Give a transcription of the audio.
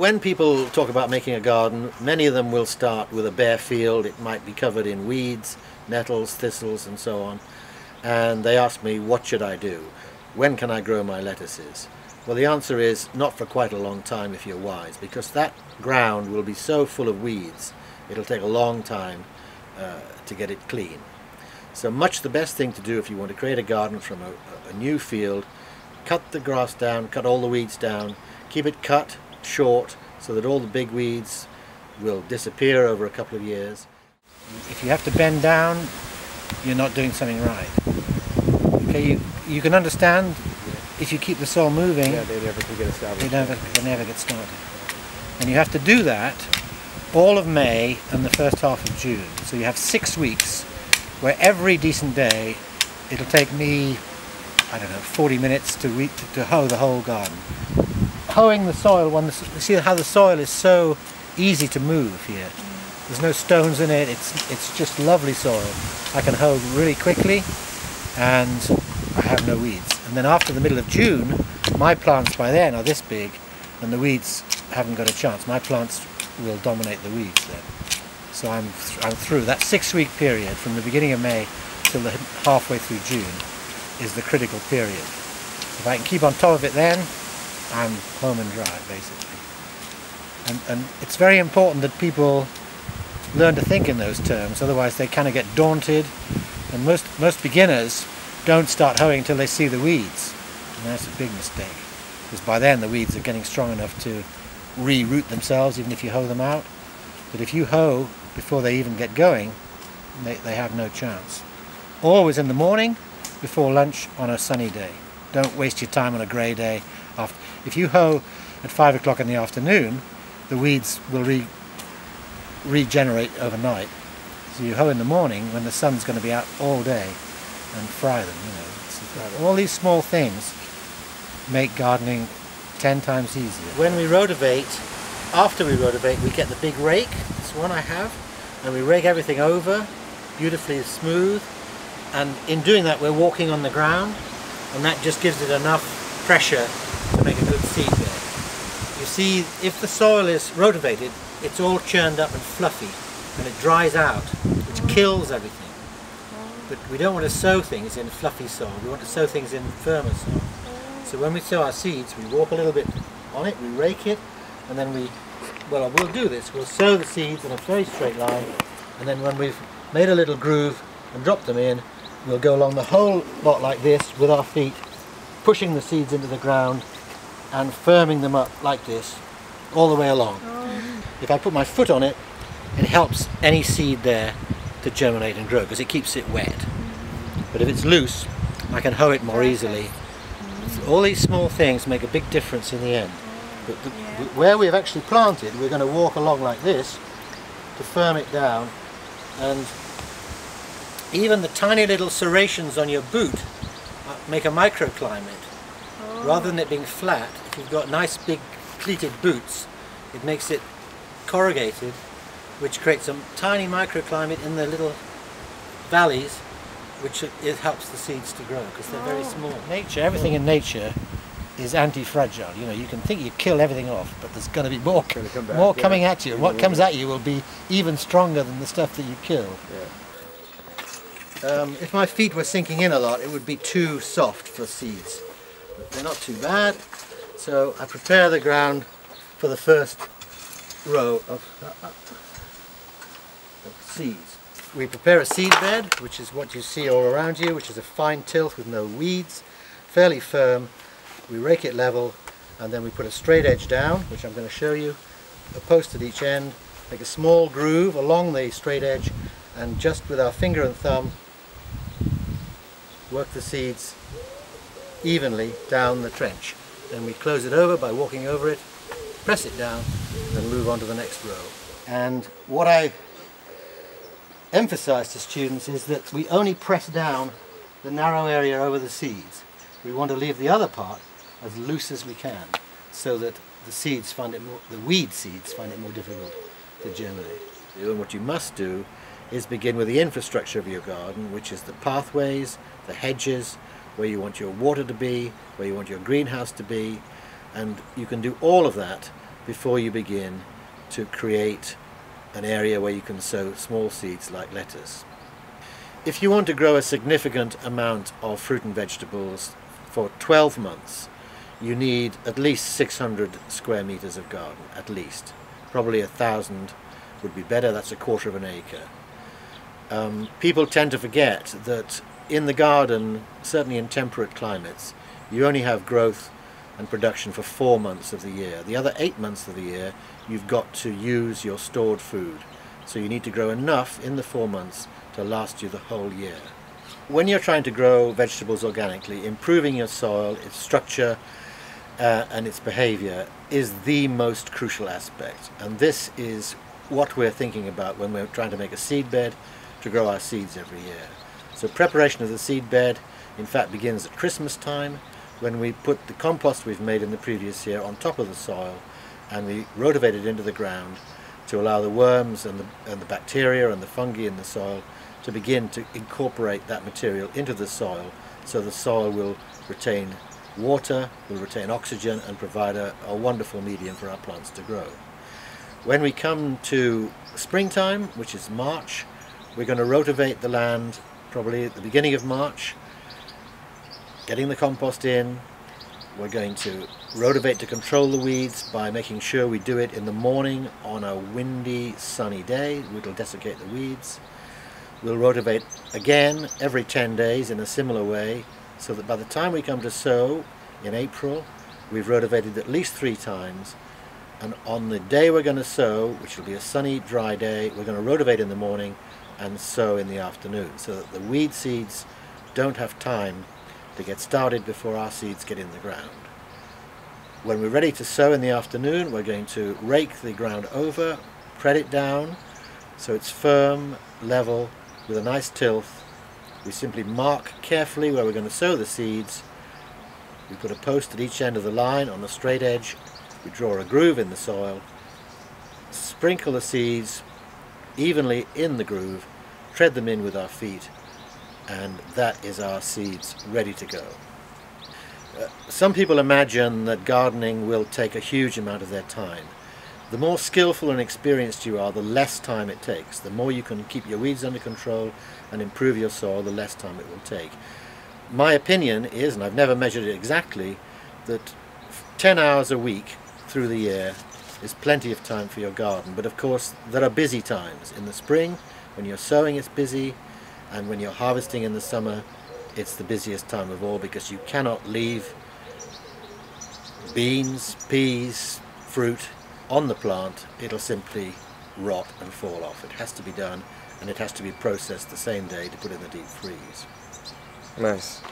when people talk about making a garden, many of them will start with a bare field. It might be covered in weeds, nettles, thistles and so on. And they ask me, what should I do? When can I grow my lettuces? Well, the answer is not for quite a long time if you're wise, because that ground will be so full of weeds, it'll take a long time to get it clean. So much the best thing to do if you want to create a garden from a new field, cut the grass down, cut all the weeds down, keep it cut short so that all the big weeds will disappear over a couple of years. If you have to bend down, you're not doing something right. Okay, you can understand if you keep the soil moving, they never can get established. They never get started. And you have to do that all of May and the first half of June. So you have 6 weeks where every decent day it'll take me, I don't know, 40 minutes to hoe the whole garden. Hoeing the soil, see how the soil is so easy to move here. There's no stones in it, it's just lovely soil. I can hoe really quickly and I have no weeds. And then after the middle of June, my plants by then are this big and the weeds haven't got a chance. My plants will dominate the weeds then. So I'm through. That 6-week period from the beginning of May till the halfway through June is the critical period. If I can keep on top of it then, I'm home and dry basically. And it's very important that people learn to think in those terms, otherwise they kind of get daunted, and most beginners don't start hoeing until they see the weeds, and that's a big mistake, because by then the weeds are getting strong enough to re-root themselves even if you hoe them out. But if you hoe before they even get going, they have no chance. Always in the morning, before lunch on a sunny day. Don't waste your time on a grey day. If you hoe at 5 o'clock in the afternoon, the weeds will regenerate overnight. So you hoe in the morning when the sun's going to be out all day and fry them. All these small things make gardening 10 times easier. When we rotivate, after we rotivate, we get the big rake, this one I have, and we rake everything over, beautifully smooth, and in doing that we're walking on the ground, and that just gives it enough pressure to make a good seed bed. You see, if the soil is rotivated, it's all churned up and fluffy, and it dries out, which kills everything. But we don't want to sow things in fluffy soil, we want to sow things in firmer soil. So when we sow our seeds, we walk a little bit on it, we rake it, and then we'll do this, we'll sow the seeds in a very straight line, and then when we've made a little groove and dropped them in, we'll go along the whole lot like this with our feet, pushing the seeds into the ground and firming them up like this all the way along. If I put my foot on it, it helps any seed there to germinate and grow because it keeps it wet. But if it's loose, I can hoe it more easily. All these small things make a big difference in the end. But where we've actually planted, we're going to walk along like this to firm it down, and even the tiny little serrations on your boot make a microclimate. Rather than it being flat, if you've got nice big pleated boots, it makes it corrugated, which creates a tiny microclimate in the little valleys, which it helps the seeds to grow because they're very small. Nature, everything in nature is anti-fragile. You know, you can think you kill everything off, but there's going to be more coming at you. And what comes at you will be even stronger than the stuff that you kill. If my feet were sinking in a lot, it would be too soft for seeds. But they're not too bad. So I prepare the ground for the first row of seeds. We prepare a seed bed, which is what you see all around you, which is a fine tilth with no weeds, fairly firm. We rake it level, and then we put a straight edge down, which I'm going to show you, a post at each end, make a small groove along the straight edge, and just with our finger and thumb work the seeds evenly down the trench. Then we close it over by walking over it, press it down, and move on to the next row. And what I emphasize to students is that we only press down the narrow area over the seeds. We want to leave the other part as loose as we can, so that the seeds find it more, the weed seeds find it more difficult to germinate. And what you must do is begin with the infrastructure of your garden, which is the pathways, the hedges, where you want your water to be, where you want your greenhouse to be, and you can do all of that before you begin to create an area where you can sow small seeds like lettuce. If you want to grow a significant amount of fruit and vegetables for 12 months, you need at least 600 square meters of garden, at least. Probably 1,000 would be better, that's a quarter of an acre. People tend to forget that in the garden, certainly in temperate climates, you only have growth and production for 4 months of the year. The other 8 months of the year, you've got to use your stored food. So you need to grow enough in the 4 months to last you the whole year. When you're trying to grow vegetables organically, improving your soil, its structure, and its behavior is the most crucial aspect. And this is what we're thinking about when we're trying to make a seed bed to grow our seeds every year. So preparation of the seed bed, in fact, begins at Christmas time, when we put the compost we've made in the previous year on top of the soil, and we rotivate it into the ground to allow the worms and the bacteria and the fungi in the soil to begin to incorporate that material into the soil, so the soil will retain water, will retain oxygen, and provide a wonderful medium for our plants to grow. When we come to springtime, which is March, we're going to rotivate the land probably at the beginning of March, getting the compost in. We're going to rotivate to control the weeds by making sure we do it in the morning on a windy, sunny day, which will desiccate the weeds. We'll rotivate again every 10 days in a similar way, so that by the time we come to sow in April, we've rotivated at least 3 times, and on the day we're going to sow, which will be a sunny, dry day, we're going to rotivate in the morning and sow in the afternoon, so that the weed seeds don't have time to get started before our seeds get in the ground. When we're ready to sow in the afternoon, we're going to rake the ground over, tread it down so it's firm, level, with a nice tilth. We simply mark carefully where we're going to sow the seeds. We put a post at each end of the line on the straight edge. We draw a groove in the soil, sprinkle the seeds evenly in the groove, tread them in with our feet, and that is our seeds ready to go. Some people imagine that gardening will take a huge amount of their time. The more skillful and experienced you are, the less time it takes. The more you can keep your weeds under control and improve your soil, the less time it will take. My opinion is, and I've never measured it exactly, that 10 hours a week through the year is plenty of time for your garden. But of course, there are busy times. In the spring, when you're sowing, it's busy, and when you're harvesting in the summer, it's the busiest time of all, because you cannot leave beans, peas, fruit on the plant. It'll simply rot and fall off. It has to be done, and it has to be processed the same day to put in the deep freeze. Nice.